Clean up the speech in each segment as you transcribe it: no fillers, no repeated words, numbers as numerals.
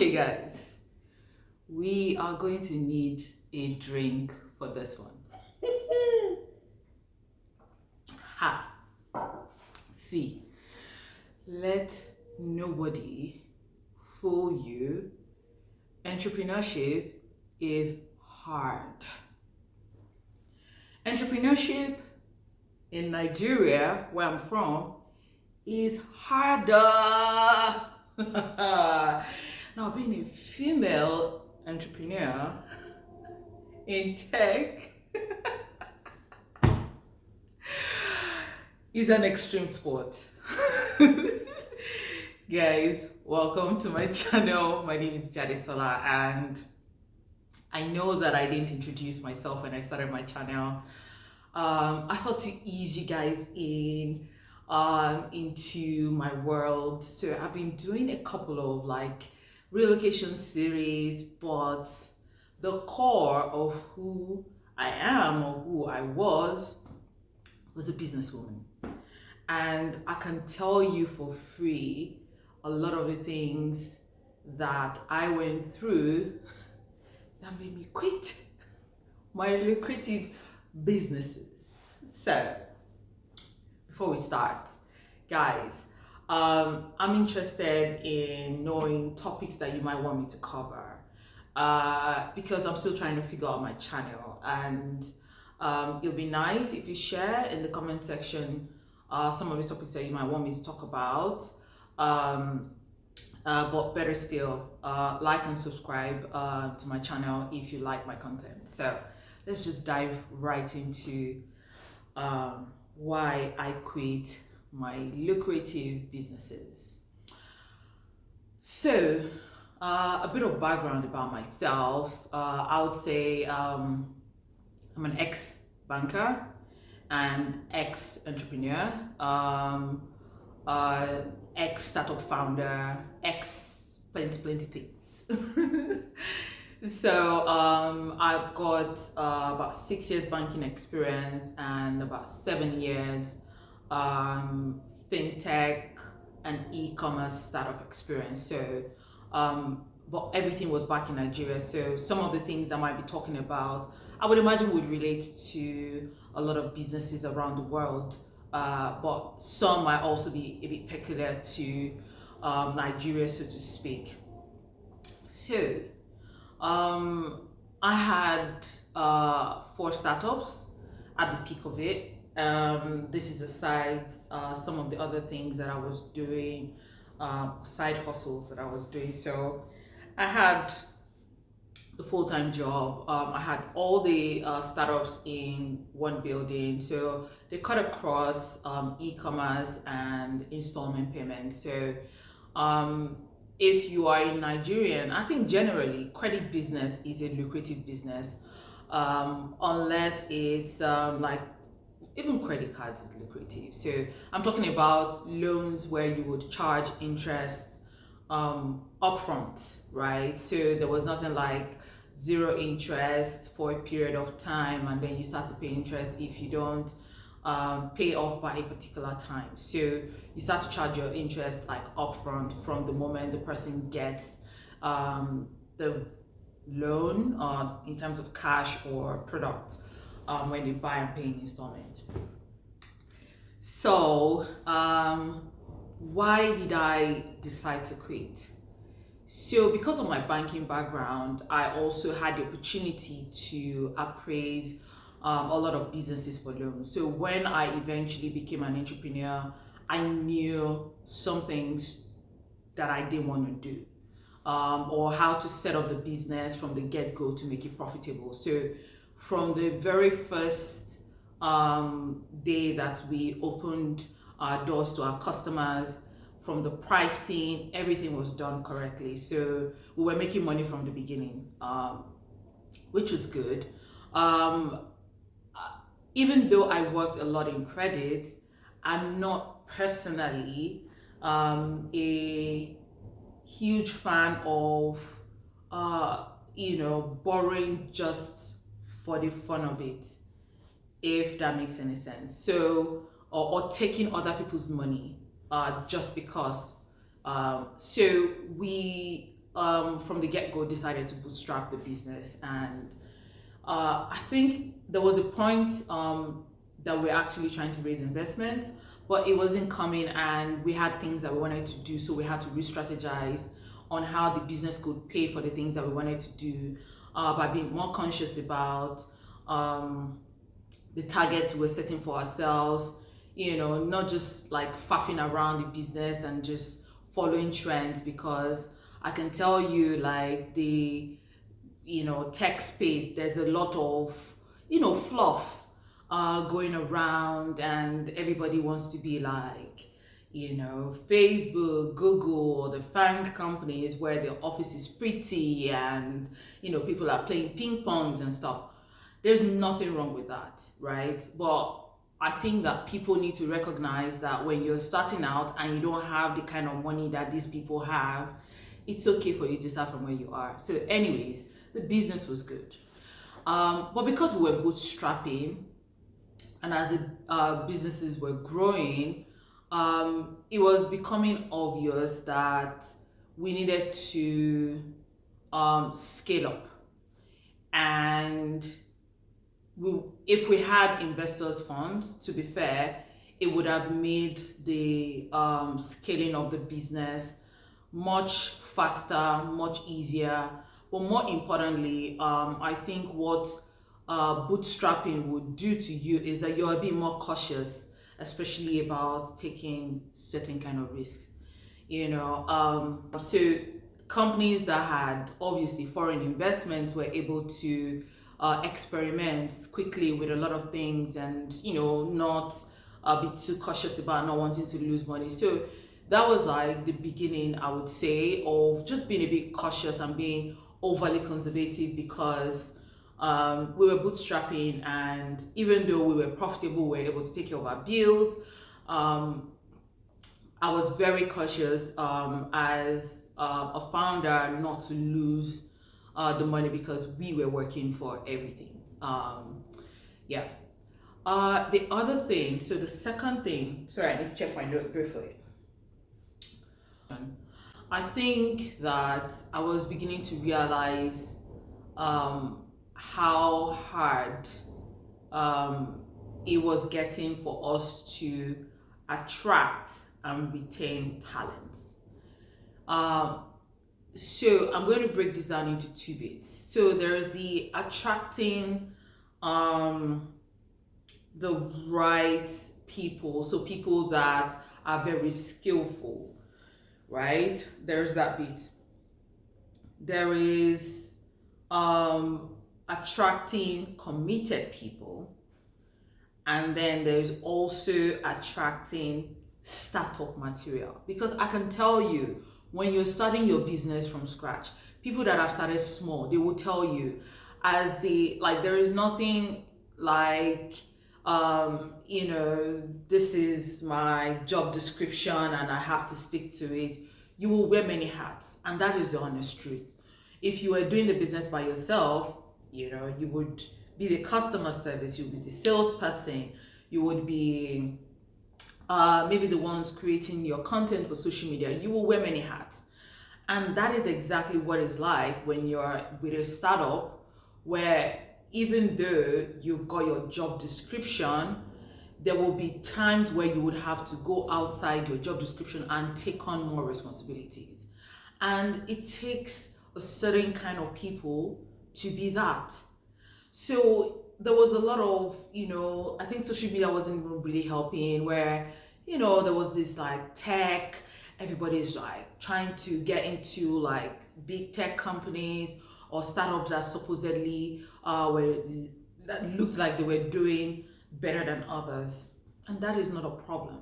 Okay, guys, we are going to need a drink for this one. Ha! See, let nobody fool you. Entrepreneurship is hard. Entrepreneurship in Nigeria, where I'm from, is harder. Now, being a female entrepreneur in tech is an extreme sport. Guys, welcome to my channel. My name is Jadesola, and I know that I didn't introduce myself when I started my channel. I thought to ease you guys in into my world. So I've been doing a couple of relocation series, but the core of who I am or who I was a businesswoman. And I can tell you for free a lot of the things that I went through that made me quit my lucrative businesses. So, before we start, guys, I'm interested in knowing topics that you might want me to cover because I'm still trying to figure out my channel, and it'll be nice if you share in the comment section some of the topics that you might want me to talk about. But better still, like and subscribe to my channel if you like my content. So let's just dive right into why I quit my lucrative businesses. So, a bit of background about myself. I would say I'm an ex-banker and ex-entrepreneur, ex-startup founder, ex-plenty things. So I've got about 6 years banking experience and about 7 years fintech and e-commerce startup experience. So, but everything was back in Nigeria. So some of the things I might be talking about, I would imagine would relate to a lot of businesses around the world. But some might also be a bit peculiar to Nigeria, so to speak. So, I had 4 startups at the peak of it. This is aside some of the other things that I was doing, side hustles that I was doing. So I had the full-time job. I had all the startups in one building. So they cut across e-commerce and installment payments. So if you are in Nigerian, I think generally credit business is a lucrative business, unless it's even credit cards is lucrative. So I'm talking about loans where you would charge interest upfront, right? So there was nothing like zero interest for a period of time, and then you start to pay interest if you don't pay off by a particular time. So you start to charge your interest like upfront from the moment the person gets the loan in terms of cash or product when they buy and pay in installment. So why did I decide to quit? So because of my banking background, I also had the opportunity to appraise a lot of businesses for loans. So when I eventually became an entrepreneur, I knew some things that I didn't want to do, or how to set up the business from the get-go to make it profitable. So from the very first day that we opened our doors to our customers, from the pricing, everything was done correctly. So we were making money from the beginning, which was good. Even though I worked a lot in credit, I'm not personally a huge fan of borrowing just for the fun of it, if that makes any sense. So, or taking other people's money just because. So we from the get-go decided to bootstrap the business, and I think there was a point that we're actually trying to raise investment, but it wasn't coming, and we had things that we wanted to do, so we had to re-strategize on how the business could pay for the things that we wanted to do, by being more conscious about the targets we were setting for ourselves, not just like faffing around the business and just following trends, because I can tell you, like, the tech space, there's a lot of fluff going around, and everybody wants to be like Facebook, Google, or the FANG companies where the office is pretty, and people are playing ping pongs and stuff. There's nothing wrong with that, right? But I think that people need to recognize that when you're starting out and you don't have the kind of money that these people have, it's okay for you to start from where you are. So anyways, the business was good. But because we were bootstrapping, and as the businesses were growing, it was becoming obvious that we needed to scale up. And if we had investors' funds, to be fair, it would have made the scaling of the business much faster, much easier. But more importantly, I think what bootstrapping would do to you is that you're a bit more cautious, especially about taking certain kind of risks. So companies that had obviously foreign investments were able to experiment quickly with a lot of things, and not be too cautious about not wanting to lose money. So that was like the beginning, I would say, of just being a bit cautious and being overly conservative, because we were bootstrapping, and even though we were profitable, we were able to take care of our bills. I was very cautious as a founder not to lose the money, because we were working for everything. Yeah. The other thing, so the second thing, sorry, I need to check my note briefly. I think that I was beginning to realize how hard it was getting for us to attract and retain talent. So I'm going to break this down into two bits. So there is the attracting the right people, so people that are very skillful, right? There's that bit. There is attracting committed people, and then there's also attracting startup material. Because I can tell you, when you're starting your business from scratch, people that have started small, they will tell you, as the there is nothing like this is my job description and I have to stick to it. You will wear many hats, and that is the honest truth. If you were doing the business by yourself, you would be the customer service, you would be the salesperson, you would be maybe the ones creating your content for social media. You will wear many hats. And that is exactly what it's like when you're with a startup, where even though you've got your job description, there will be times where you would have to go outside your job description and take on more responsibilities. And it takes a certain kind of people to be that. So there was a lot of, I think social media wasn't really helping, where, there was this like tech, everybody's like trying to get into like big tech companies or startups that supposedly that looked like they were doing better than others. And that is not a problem,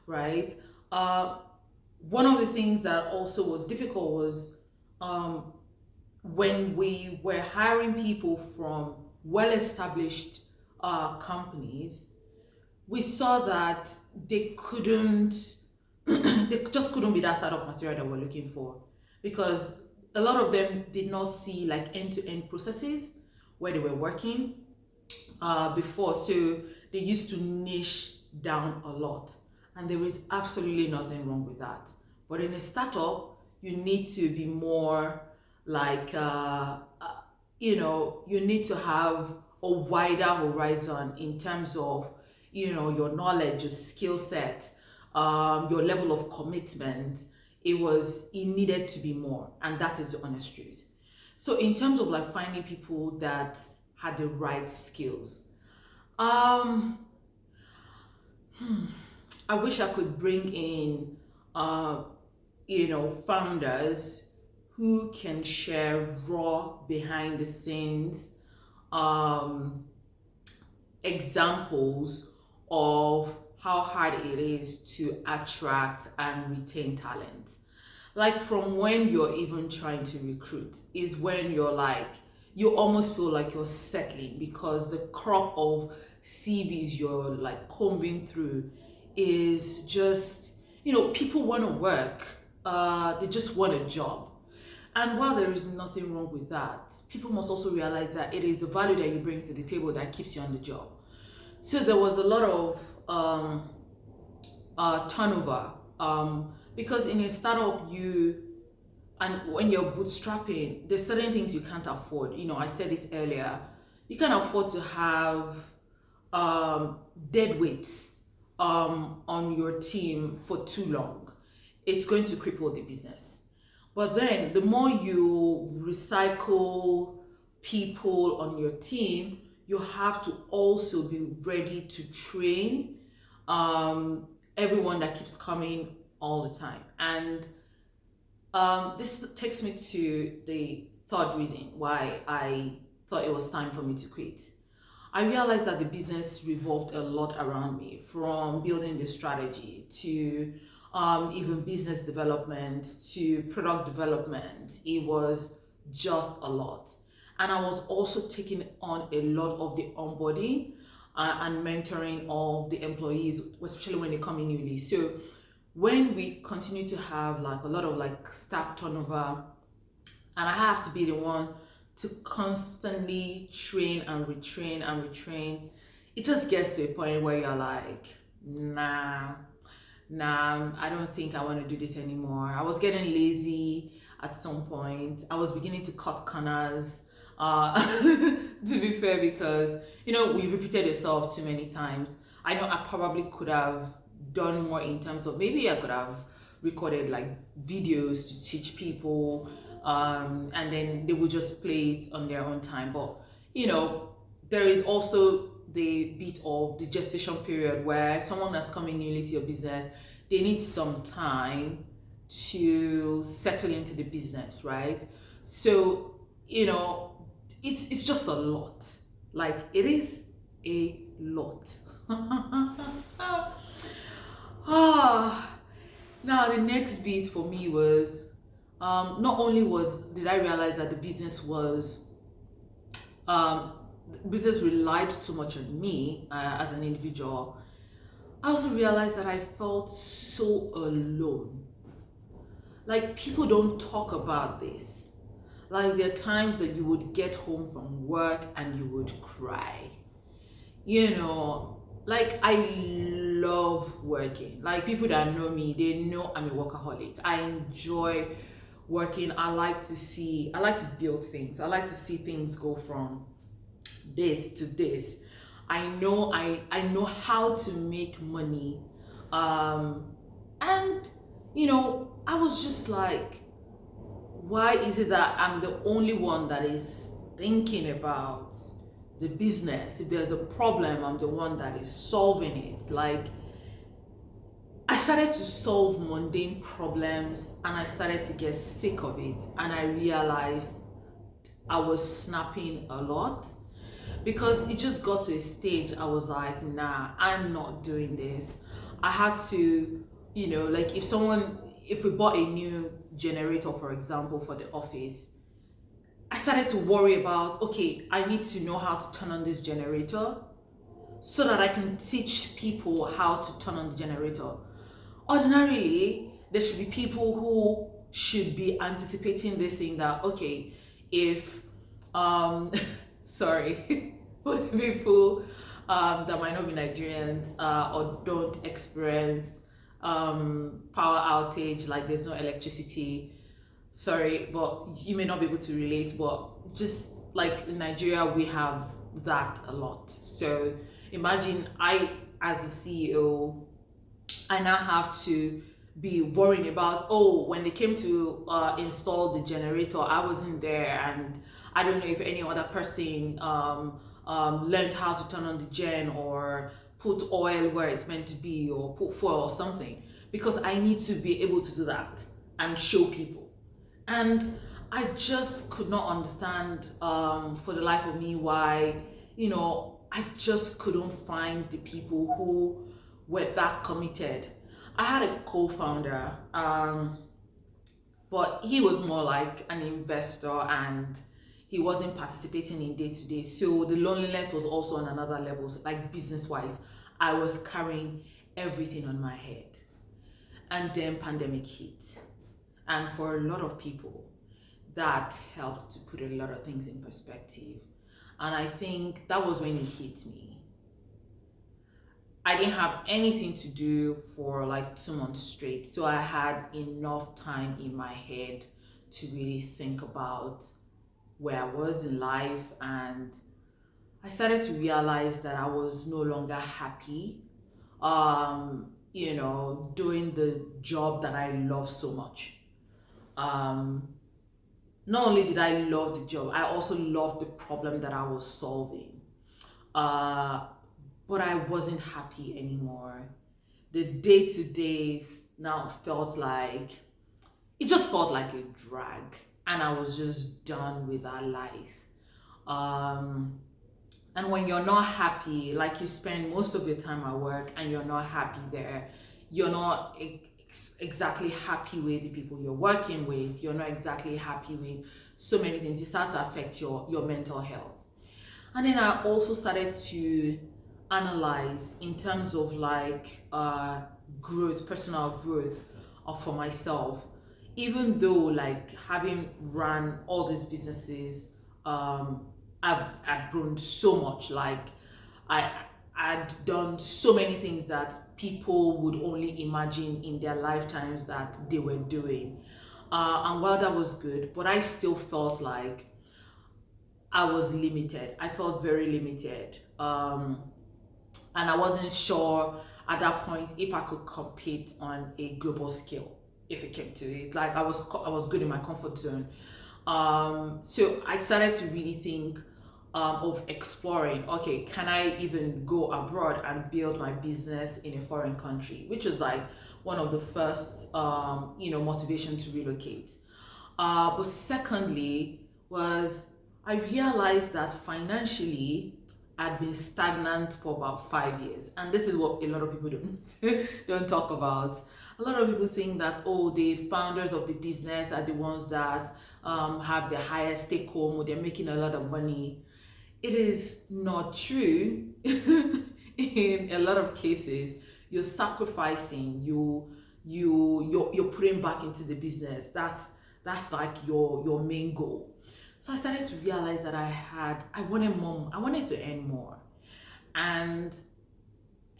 right? One of the things that also was difficult was when we were hiring people from well-established companies, we saw that they couldn't, they just couldn't be that startup material that we're looking for, because a lot of them did not see like end-to-end processes where they were working before. So they used to niche down a lot, and there is absolutely nothing wrong with that. But in a startup, you need to be more like, you need to have a wider horizon in terms of, your knowledge, your skill set, your level of commitment. It needed to be more, and that is the honest truth. So in terms of like finding people that had the right skills, um, I wish I could bring in, uh, founders who can share raw behind the scenes um, examples of how hard it is to attract and retain talent. Like from when you're even trying to recruit is when you're like, you almost feel like you're settling because the crop of CVs you're like combing through is just, people want to work, they just want a job. And while there is nothing wrong with that, people must also realize that it is the value that you bring to the table that keeps you on the job. So there was a lot of turnover, because in a startup, and when you're bootstrapping, there's certain things you can't afford. I said this earlier. You can't afford to have dead weights on your team for too long. It's going to cripple the business. But then the more you recycle people on your team, you have to also be ready to train everyone that keeps coming all the time. And this takes me to the third reason why I thought it was time for me to quit. I realized that the business revolved a lot around me, from building the strategy to even business development to product development. It was just a lot. And I was also taking on a lot of the onboarding and mentoring of the employees, especially when they come in newly. So when we continue to have like a lot of like staff turnover, and I have to be the one to constantly train and retrain, it just gets to a point where you're like, nah, I don't think I want to do this anymore. I was getting lazy at some point. I was beginning to cut corners, to be fair, because, we repeated yourself too many times. I know I probably could have done more in terms of, maybe I could have recorded like videos to teach people, and then they would just play it on their own time. But, there is also the bit of the gestation period where someone that's coming newly to your business, they need some time to settle into the business, right? So, it's just a lot. Like, it is a lot. Now the next bit for me was, not only did I realize that the business relied too much on me as an individual, I also realized that I felt so alone. Like, people don't talk about this. Like, there are times that you would get home from work and you would cry. Like, I love working. Like, people that know me, they know I'm a workaholic. I enjoy working. I like to build things. I like to see things go from this to this. I know how to make money. And I was just like, why is it that I'm the only one that is thinking about the business? If there's a problem, I'm the one that is solving it. Like, I started to solve mundane problems and I started to get sick of it, and I realized I was snapping a lot, because it just got to a stage I was like, nah, I'm not doing this. I had to, like, if we bought a new generator, for example, for the office, I started to worry about, okay, I need to know how to turn on this generator so that I can teach people how to turn on the generator. Ordinarily, there should be people who should be anticipating this thing, that, okay, if, sorry, for the people that might not be Nigerians, or don't experience power outage, like there's no electricity, Sorry, but you may not be able to relate, but just like in Nigeria, we have that a lot. So imagine I, as a CEO, I now have to be worrying about, oh, when they came to install the generator, I wasn't there, and I don't know if any other person learned how to turn on the gen or put oil where it's meant to be or put fuel or something, because I need to be able to do that and show people. And I just could not understand for the life of me why, I just couldn't find the people who were that committed. I had a co-founder, but he was more like an investor and he wasn't participating in day to day. So the loneliness was also on another level, so like business wise. I was carrying everything on my head. And then pandemic hit. And for a lot of people, that helped to put a lot of things in perspective. And I think that was when it hit me. I didn't have anything to do for like 2 months straight. So I had enough time in my head to really think about where I was in life. And I started to realize that I was no longer happy, doing the job that I love so much. Um, Not only did I love the job, I also loved the problem that I was solving. Uh, but I wasn't happy anymore. The day to day now felt like, it just felt like a drag, and I was just done with that life. Um, and when you're not happy, like you spend most of your time at work and you're not happy there, you're not exactly happy with the people you're working with, you're not exactly happy with so many things. It starts to affect your mental health. And then I also started to analyze in terms of like growth, personal growth for myself. Even though like having run all these businesses, um, I've grown so much. Like I I'd done so many things that people would only imagine in their lifetimes that they were doing. And while that was good, but I still felt like I was limited. I felt very limited. And I wasn't sure at that point if I could compete on a global scale if it came to it. Like I was good in my comfort zone. So I started to really think of exploring. Okay, can I even go abroad and build my business in a foreign country? Which was like one of the first, motivation to relocate. But secondly, was I realized that financially I'd been stagnant for about 5 years, and this is what a lot of people don't talk about. A lot of people think that, oh, the founders of the business are the ones that have the highest take home, or they're making a lot of money. It is not true. In a lot of cases, you're sacrificing, you're putting back into the business. That's like your main goal. So I started to realize that I wanted more, I wanted to earn more. And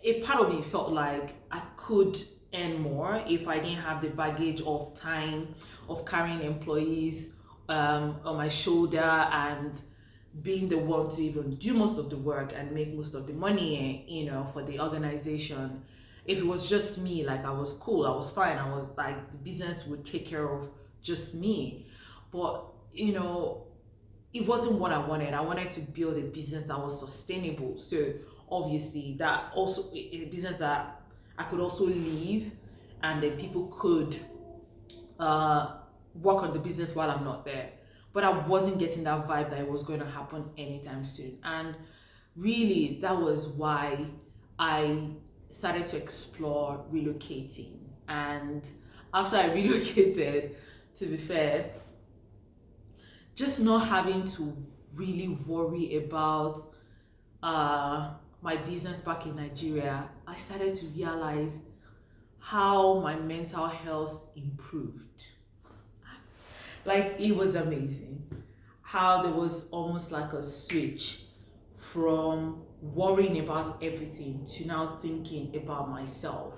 a part of me felt like I could earn more if I didn't have the baggage of time of carrying employees on my shoulder and being the one to even do most of the work and make most of the money, for the organization. If it was just me, like I was cool, I was fine, I was like the business would take care of just me. But it wasn't what I wanted. I wanted to build a business that was sustainable. So obviously that also a business that I could also leave and then people could uh, work on the business while I'm not there. But I wasn't getting that vibe that it was going to happen anytime soon. And really, that was why I started to explore relocating. And after I relocated, to be fair, just not having to really worry about my business back in Nigeria, I started to realize how my mental health improved. Like it was amazing how there was almost like a switch from worrying about everything to now thinking about myself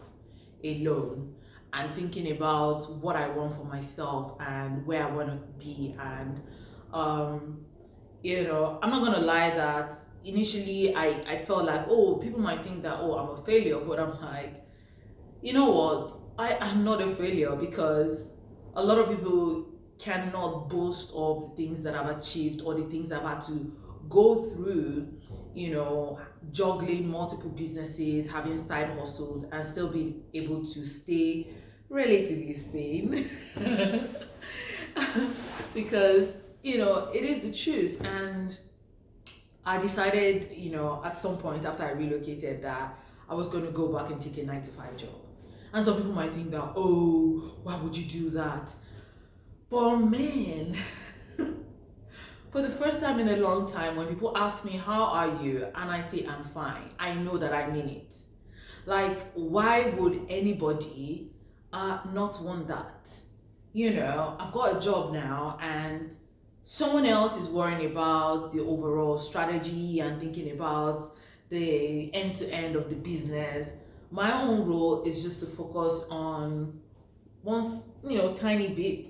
alone. and thinking about what I want for myself and where I want to be. And um, I'm not gonna lie that initially I felt like, oh, people might think that, oh, I'm a failure, but I'm like, you know what? I am not a failure, because a lot of people cannot boast of the things that I've achieved or the things I've had to go through, juggling multiple businesses, having side hustles, and still being able to stay relatively sane. Because, it is the truth. And I decided, at some point after I relocated, that I was going to go back and take a 9 to 5 job. And some people might think that, oh, why would you do that? But man, for the first time in a long time, when people ask me, how are you? And I say, I'm fine, I know that I mean it. Like, why would anybody not want that? I've got a job now, and someone else is worrying about the overall strategy and thinking about the end to end of the business. My own role is just to focus on one, tiny bit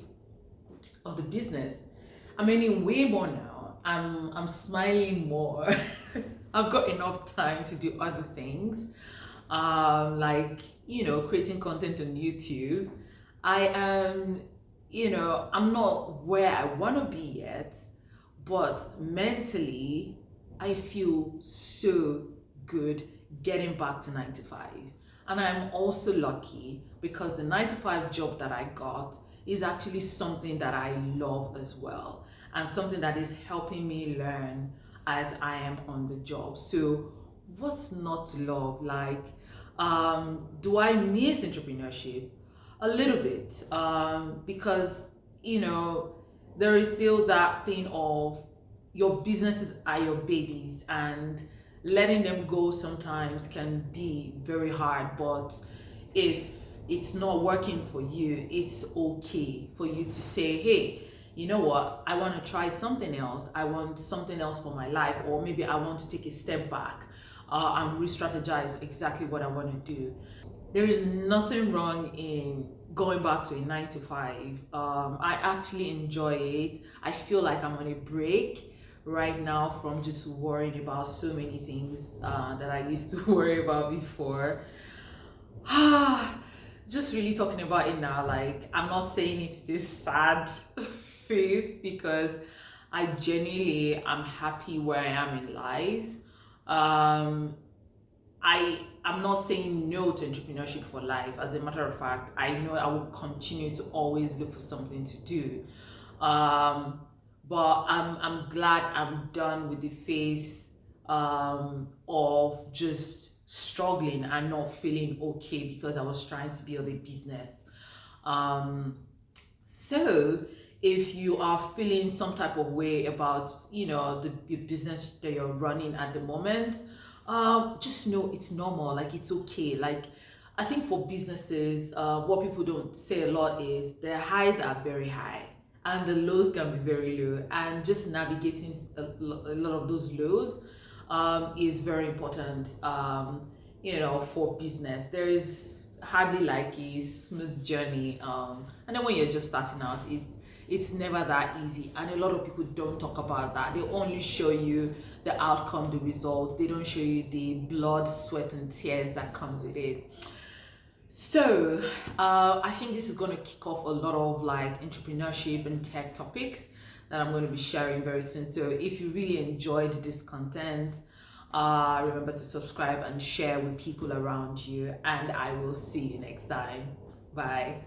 of the business. I'm earning way more now. I'm smiling more. I've got enough time to do other things, like creating content on YouTube. I am, I'm not where I want to be yet, but mentally, I feel so good getting back to 9 to 5. And I'm also lucky because the 9 to 5 job that I got is actually something that I love as well, and something that is helping me learn as I am on the job. So, what's not to love? Like, do I miss entrepreneurship? A little bit, because there is still that thing of your businesses are your babies, and letting them go sometimes can be very hard. But if it's not working for you, it's okay for you to say, hey, you know what, I want to try something else. I want something else for my life, or maybe I want to take a step back and re-strategize exactly what I want to do. There is nothing wrong in going back to a 9 to 5. I actually enjoy it. I feel like I'm on a break right now from just worrying about so many things that I used to worry about before. Just really talking about it now, like, I'm not saying it with a sad face, because I genuinely am happy where I am in life. Um, I'm not saying no to entrepreneurship for life. As a matter of fact, I know I will continue to always look for something to do. Um, but I'm glad I'm done with the phase of just struggling and not feeling okay because I was trying to build a business. Um, so if you are feeling some type of way about, the business that you're running at the moment, just know it's normal. Like, it's okay. Like, I think for businesses, what people don't say a lot is their highs are very high and the lows can be very low. And just navigating a lot of those lows is very important, for business. There is hardly like a smooth journey. And then when you're just starting out, it's never that easy, and a lot of people don't talk about that. They only show you the outcome, the results. They don't show you the blood, sweat, and tears that comes with it. So I think this is going to kick off a lot of like entrepreneurship and tech topics that I'm going to be sharing very soon. So if you really enjoyed this content, remember to subscribe and share with people around you, and I will see you next time. Bye.